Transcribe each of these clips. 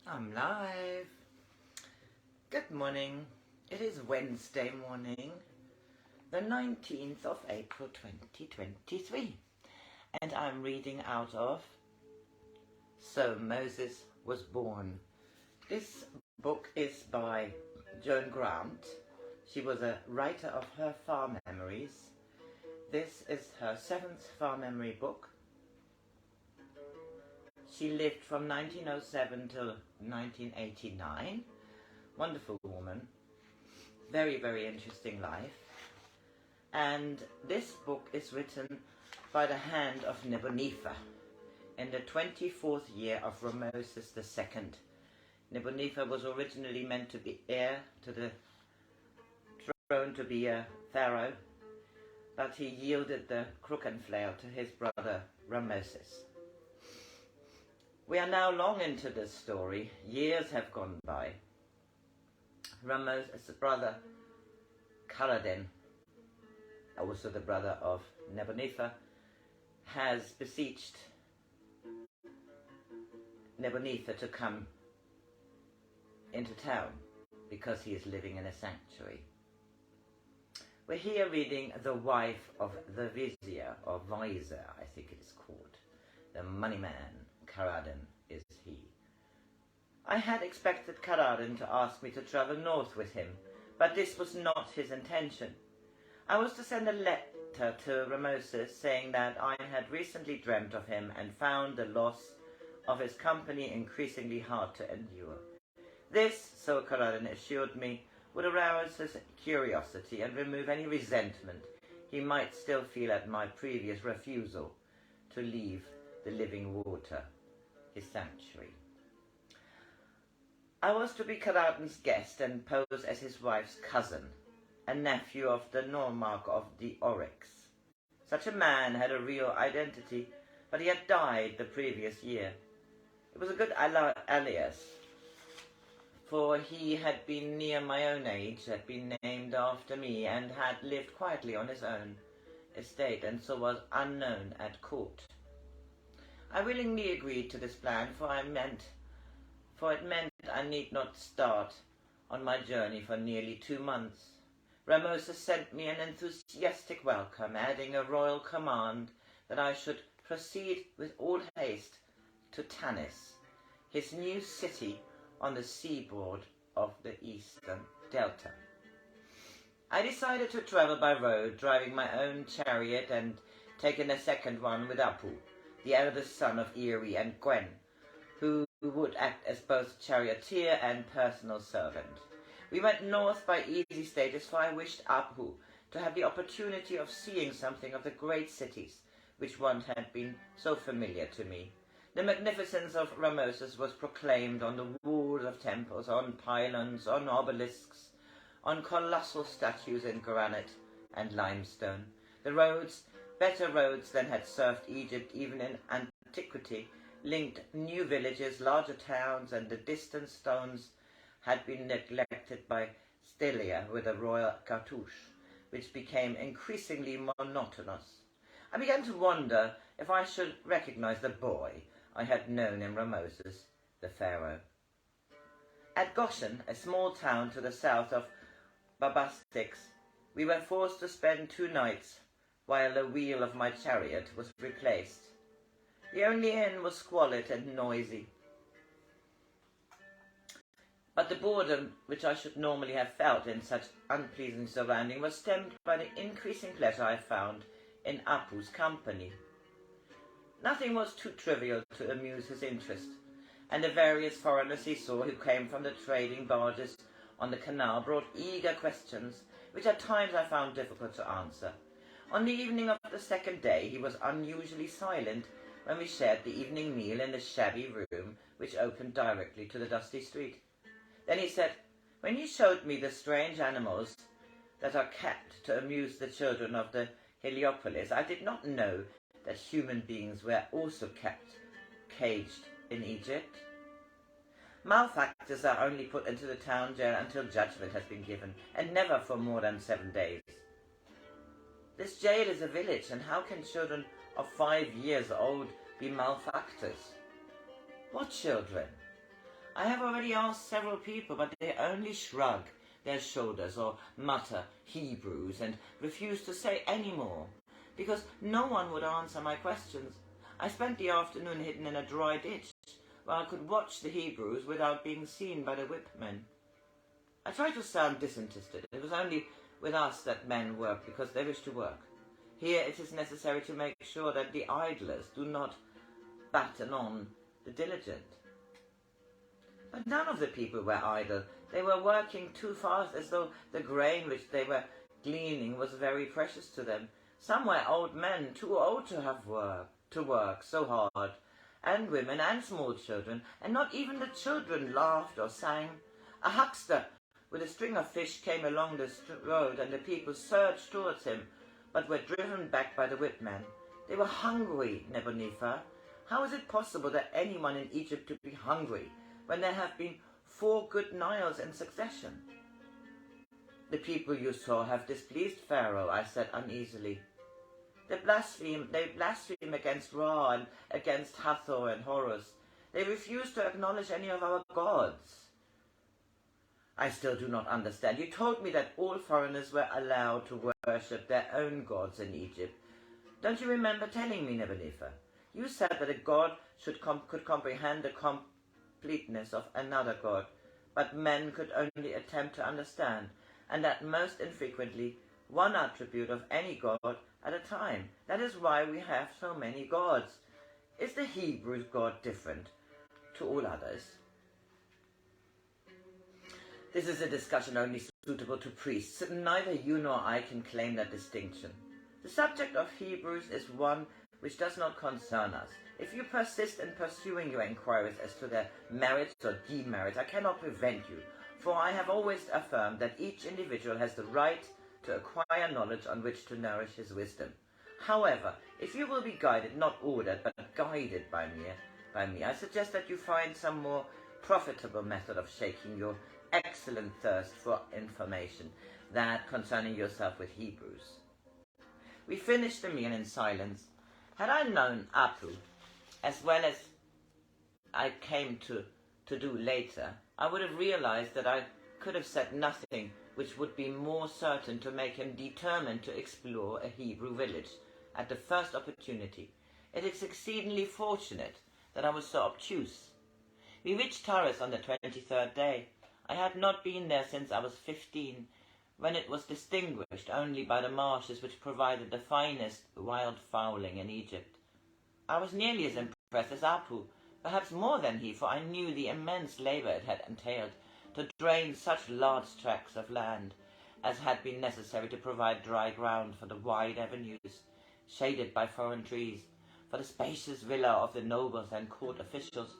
I'm live. Good morning. It is Wednesday morning, the 19th of April 2023, and I'm reading out of So Moses Was Born. This book is by Joan Grant. She was a writer of her farm memories. This is her 7th farm memory book. She lived from 1907 till 1989. Wonderful woman. Very, very interesting life. And this book is written by the hand of Nebunefer in the 24th year of Ramoses II. Nebunefer was originally meant to be heir to the throne, to be a pharaoh, but he yielded the crook and flail to his brother Ramoses. We are now long into this story. Years have gone by. Ramoses' brother, Kaladin, also the brother of Nebunefer, has beseeched Nebunefer to come into town because he is living in a sanctuary. We're here reading The Wife of the Vizier, or Vizier, I think it is called. The money man. Kaladin is he. I had expected Kaladin to ask me to travel north with him, but this was not his intention. I was to send a letter to Ramoses saying that I had recently dreamt of him and found the loss of his company increasingly hard to endure. This, so Kaladin assured me, would arouse his curiosity and remove any resentment he might still feel at my previous refusal to leave the living water, his sanctuary. I was to be Kaladin's guest and pose as his wife's cousin, a nephew of the nomarch of the Oryx. Such a man had a real identity, but he had died the previous year. It was a good alias, for he had been near my own age, had been named after me, and had lived quietly on his own estate, and so was unknown at court. I willingly agreed to this plan, for it meant I need not start on my journey for nearly 2 months. Ramoses sent me an enthusiastic welcome, adding a royal command that I should proceed with all haste to Tanis, his new city on the seaboard of the eastern delta. I decided to travel by road, driving my own chariot and taking a second one with Apu, the eldest son of Eri and Gwen, who would act as both charioteer and personal servant. We went north by easy stages, for I wished Apu to have the opportunity of seeing something of the great cities which once had been so familiar to me. The magnificence of Ramoses was proclaimed on the walls of temples, on pylons, on obelisks, on colossal statues in granite and limestone. The roads, better roads than had served Egypt even in antiquity, linked new villages, larger towns, and the distant stones had been neglected by Stelia with a royal cartouche, which became increasingly monotonous. I began to wonder if I should recognize the boy I had known in Ramoses, the Pharaoh. At Goshen, a small town to the south of Babastix, we were forced to spend 2 nights while the wheel of my chariot was replaced. The only inn was squalid and noisy, but the boredom which I should normally have felt in such unpleasant surrounding was stemmed by the increasing pleasure I found in Apu's company. Nothing was too trivial to amuse his interest, and the various foreigners he saw who came from the trading barges on the canal brought eager questions, which at times I found difficult to answer. On the evening of the 2nd day, he was unusually silent when we shared the evening meal in the shabby room which opened directly to the dusty street. Then he said, "When you showed me the strange animals that are kept to amuse the children of the Heliopolis, I did not know that human beings were also kept caged in Egypt. Malefactors are only put into the town jail until judgment has been given, and never for more than 7 days. This jail is a village, and how can children of 5 years old be malefactors?" "What children?" I have already asked several people, but they only shrug their shoulders or mutter Hebrews and refuse to say any more, because no one would answer my questions. I spent the afternoon hidden in a dry ditch, where I could watch the Hebrews without being seen by the whipmen. I tried to sound disinterested. It was only with us that men work because they wish to work. Here it is necessary to make sure that the idlers do not batten on the diligent. But none of the people were idle. They were working too fast, as though the grain which they were gleaning was very precious to them. Some were old men, too old to have work so hard, and women and small children, and not even the children laughed or sang. A huckster with a string of fish came along the road, and the people surged towards him, but were driven back by the whipmen. They were hungry, Nebunefer. How is it possible that anyone in Egypt to be hungry when there have been 4 good Niles in succession? The people you saw have displeased Pharaoh, I said uneasily. They blaspheme against Ra and against Hathor and Horus. They refuse to acknowledge any of our gods. I still do not understand. You told me that all foreigners were allowed to worship their own gods in Egypt. Don't you remember telling me, Nebunefer? You said that a god could comprehend the completeness of another god, but men could only attempt to understand, and that most infrequently one attribute of any god at a time. That is why we have so many gods. Is the Hebrew God different to all others? This is a discussion only suitable to priests. Neither you nor I can claim that distinction. The subject of Hebrews is one which does not concern us. If you persist in pursuing your inquiries as to their merits or demerits, I cannot prevent you, for I have always affirmed that each individual has the right to acquire knowledge on which to nourish his wisdom. However, if you will be guided, not ordered, but guided by me, I suggest that you find some more profitable method of shaking your excellent thirst for information than concerning yourself with Hebrews. We finished the meal in silence. Had I known Apu, as well as I came to do later, I would have realized that I could have said nothing which would be more certain to make him determined to explore a Hebrew village at the first opportunity. It is exceedingly fortunate that I was so obtuse. We reached Taurus on the 23rd day. I had not been there since I was 15, when it was distinguished only by the marshes which provided the finest wild fowling in Egypt. I was nearly as impressed as Apu, perhaps more than he, for I knew the immense labour it had entailed to drain such large tracts of land as had been necessary to provide dry ground for the wide avenues, shaded by foreign trees, for the spacious villa of the nobles and court officials,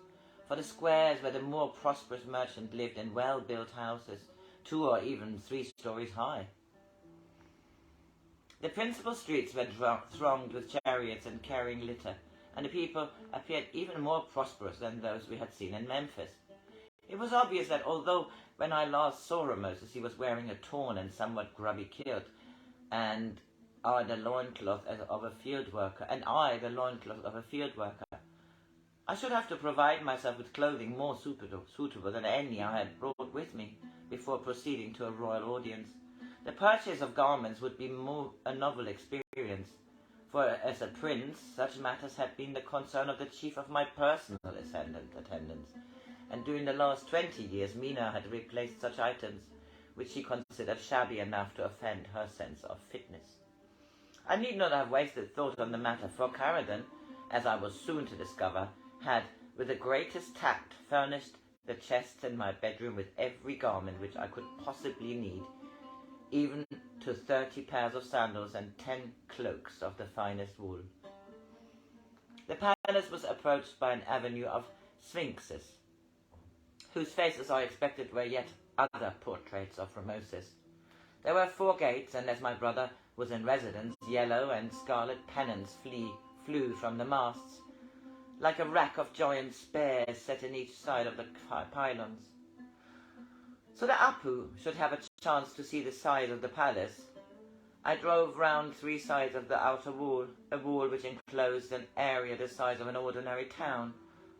for the squares where the more prosperous merchant lived in well-built houses, 2 or even 3 stories high. The principal streets were thronged with chariots and carrying litter, and the people appeared even more prosperous than those we had seen in Memphis. It was obvious that although when I last saw Rameses he was wearing a torn and somewhat grubby kilt, and I the loincloth of a field worker, I should have to provide myself with clothing more suitable than any I had brought with me before proceeding to a royal audience. The purchase of garments would be more a novel experience, for as a prince, such matters had been the concern of the chief of my personal attendants, and during the last 20 years Mina had replaced such items which she considered shabby enough to offend her sense of fitness. I need not have wasted thought on the matter, for Caradon, as I was soon to discover, had, with the greatest tact, furnished the chests in my bedroom with every garment which I could possibly need, even to 30 pairs of sandals and 10 cloaks of the finest wool. The palace was approached by an avenue of sphinxes, whose faces I expected were yet other portraits of Rameses. There were 4 gates, and as my brother was in residence, yellow and scarlet pennants flew from the masts, like a rack of giant spears set in each side of the pylons. So that Apu should have a chance to see the size of the palace, I drove round 3 sides of the outer wall, a wall which enclosed an area the size of an ordinary town,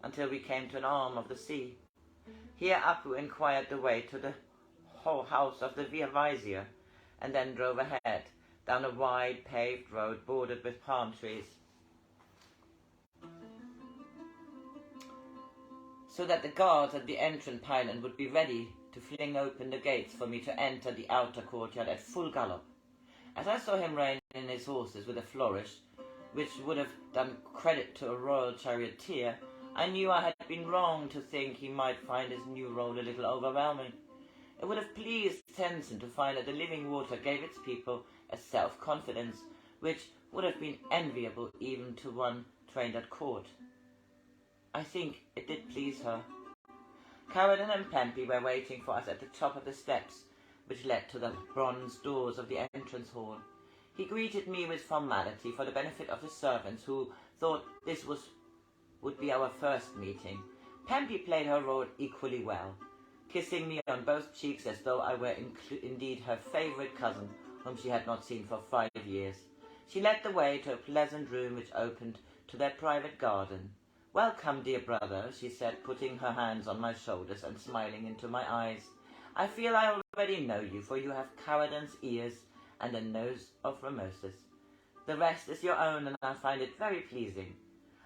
until we came to an arm of the sea. Here Apu inquired the way to the house of the vizier, and then drove ahead, down a wide paved road bordered with palm trees, so that the guards at the entrance pylon would be ready to fling open the gates for me to enter the outer courtyard at full gallop. As I saw him rein in his horses with a flourish, which would have done credit to a royal charioteer, I knew I had been wrong to think he might find his new role a little overwhelming. It would have pleased Sensen to find that the living water gave its people a self-confidence which would have been enviable even to one trained at court. I think it did please her. Caradon and Pempy were waiting for us at the top of the steps which led to the bronze doors of the entrance hall. He greeted me with formality for the benefit of the servants, who thought this would be our first meeting. Pempy played her role equally well, kissing me on both cheeks as though I were indeed her favourite cousin, whom she had not seen for 5 years. She led the way to a pleasant room which opened to their private garden. "Welcome, dear brother," she said, putting her hands on my shoulders and smiling into my eyes. "I feel I already know you, for you have Caradon's ears and a nose of Ramoses. The rest is your own, and I find it very pleasing."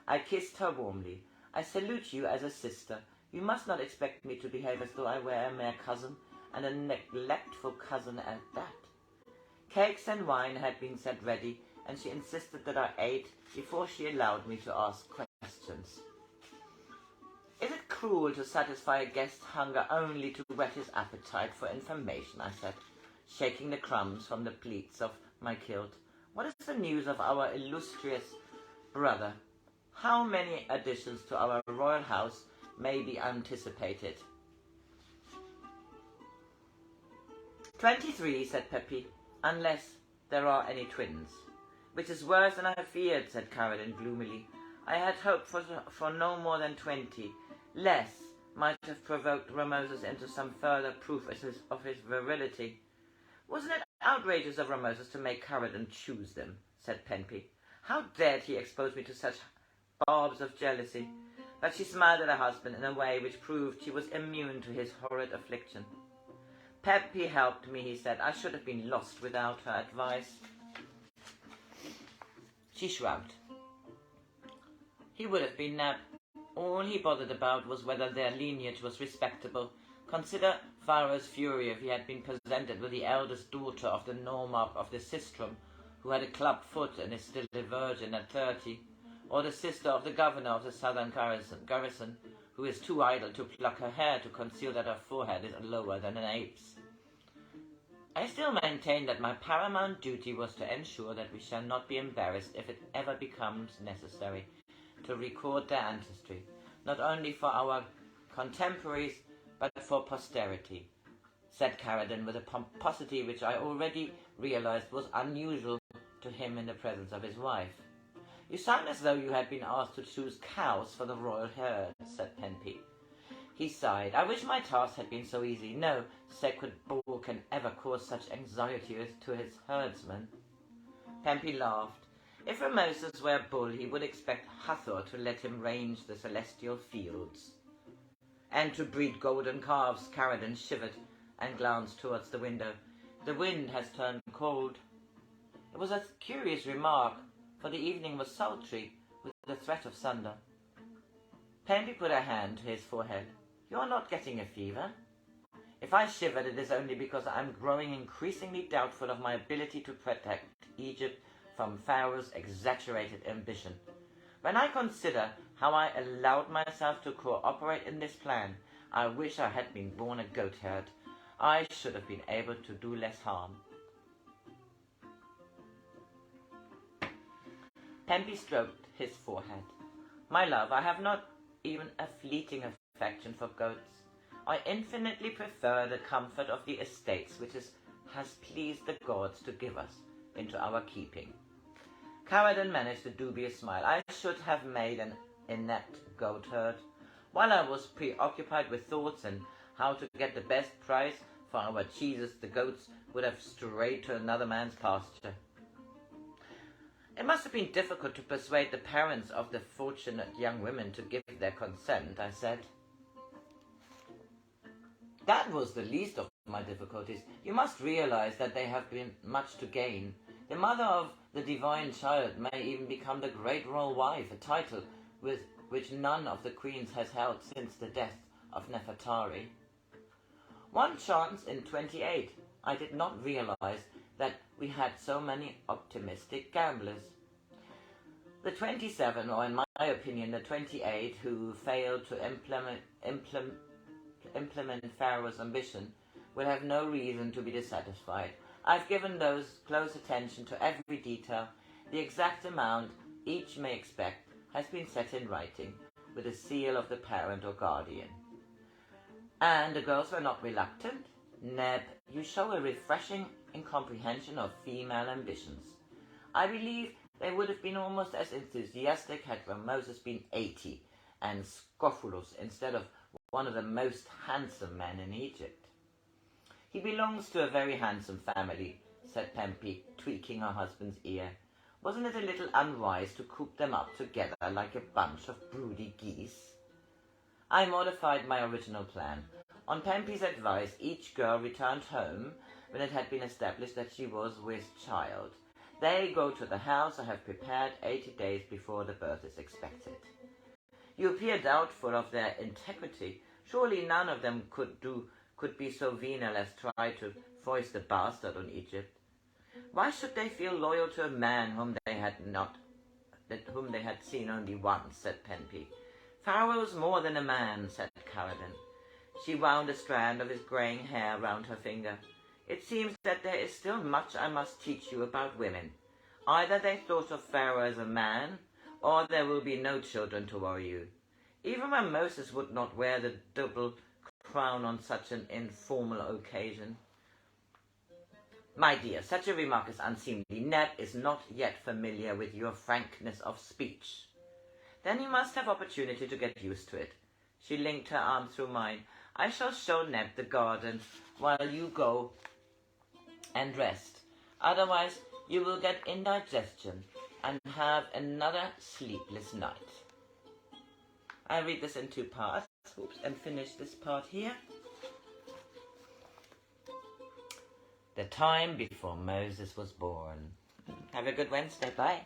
I kissed her warmly. "I salute you as a sister. You must not expect me to behave as though I were a mere cousin, and a neglectful cousin at that." Cakes and wine had been set ready, and she insisted that I ate before she allowed me to ask questions. "Is it cruel to satisfy a guest's hunger only to whet his appetite for information?" I said, shaking the crumbs from the pleats of my kilt. "What is the news of our illustrious brother? How many additions to our royal house may be anticipated?" 23, said Peppy, "unless there are any twins." "Which is worse than I feared," said Caradon gloomily. "I had hoped for no more than 20. Less might have provoked Ramoses into some further proof of his virility." "Wasn't it outrageous of Ramoses to make Caradon choose them?" said Pempy. "How dared he expose me to such barbs of jealousy?" But she smiled at her husband in a way which proved she was immune to his horrid affliction. "Peppy helped me," he said. "I should have been lost without her advice." She shrugged. "He would have been Neb. All he bothered about was whether their lineage was respectable. Consider Pharaoh's fury if he had been presented with the eldest daughter of the nomarch of the Sistrum, who had a clubbed foot and is still a virgin at 30, or the sister of the governor of the southern garrison, who is too idle to pluck her hair to conceal that her forehead is lower than an ape's. I still maintain that my paramount duty was to ensure that we shall not be embarrassed if it ever becomes necessary to record their ancestry, not only for our contemporaries, but for posterity," said Caradon with a pomposity which I already realized was unusual to him in the presence of his wife. "You sound as though you had been asked to choose cows for the royal herd," said Pempy. He sighed. "I wish my task had been so easy. No sacred bull can ever cause such anxiety to his herdsmen." Pempy laughed. If Ramoses were a bull, he would expect Hathor to let him range the celestial fields. "And to breed golden calves." Caradon shivered and glanced towards the window. "The wind has turned cold." It was a curious remark, for the evening was sultry, with the threat of thunder. Pempy put her hand to his forehead. "You are not getting a fever?" "If I shivered, it is only because I am growing increasingly doubtful of my ability to protect Egypt from Pharaoh's exaggerated ambition. When I consider how I allowed myself to cooperate in this plan, I wish I had been born a goatherd. I should have been able to do less harm." Pempy stroked his forehead. "My love, I have not even a fleeting affection for goats. I infinitely prefer the comfort of the estates which has pleased the gods to give us into our keeping." Caradon managed a dubious smile. "I should have made an inept goatherd. While I was preoccupied with thoughts and how to get the best price for our cheeses, the goats would have strayed to another man's pasture." "It must have been difficult to persuade the parents of the fortunate young women to give their consent," I said. That was the least of my difficulties. You must realize that they have been much to gain. The mother of the divine child may even become the great royal wife, a title with which none of the queens has held since the death of Nefertari. One chance in 28. I did not realize that we had so many optimistic gamblers. The 27, or in my opinion the 28, who failed to implement Pharaoh's ambition, will have no reason to be dissatisfied. I've given those close attention to every detail. The exact amount each may expect has been set in writing, with a seal of the parent or guardian. And the girls were not reluctant. Neb, you show a refreshing incomprehension of female ambitions. I believe they would have been almost as enthusiastic had Moses been 80 and Scophulus instead of one of the most handsome men in Egypt. He belongs to a very handsome family, said Pempi, tweaking her husband's ear. Wasn't it a little unwise to coop them up together like a bunch of broody geese? I modified my original plan. On Pempi's advice, each girl returned home when it had been established that she was with child. They go to the house I have prepared 80 days before the birth is expected. You appear doubtful of their integrity. Surely none of them could be so venal as try to foist a bastard on Egypt. Why should they feel loyal to a man whom they had seen only once, said Pempi. Pharaoh was more than a man, said Caroline. She wound a strand of his greying hair round her finger. It seems that there is still much I must teach you about women. Either they thought of Pharaoh as a man, or there will be no children to worry you. Even when Moses would not wear the double crown on such an informal occasion. My dear, such a remark is unseemly. Neb is not yet familiar with your frankness of speech. Then you must have opportunity to get used to it. She linked her arm through mine. I shall show Neb the garden while you go and rest. Otherwise, you will get indigestion and have another sleepless night. I read this in two parts. Oops, and finish this part here. The time before Moses was born. Have a good Wednesday. Bye.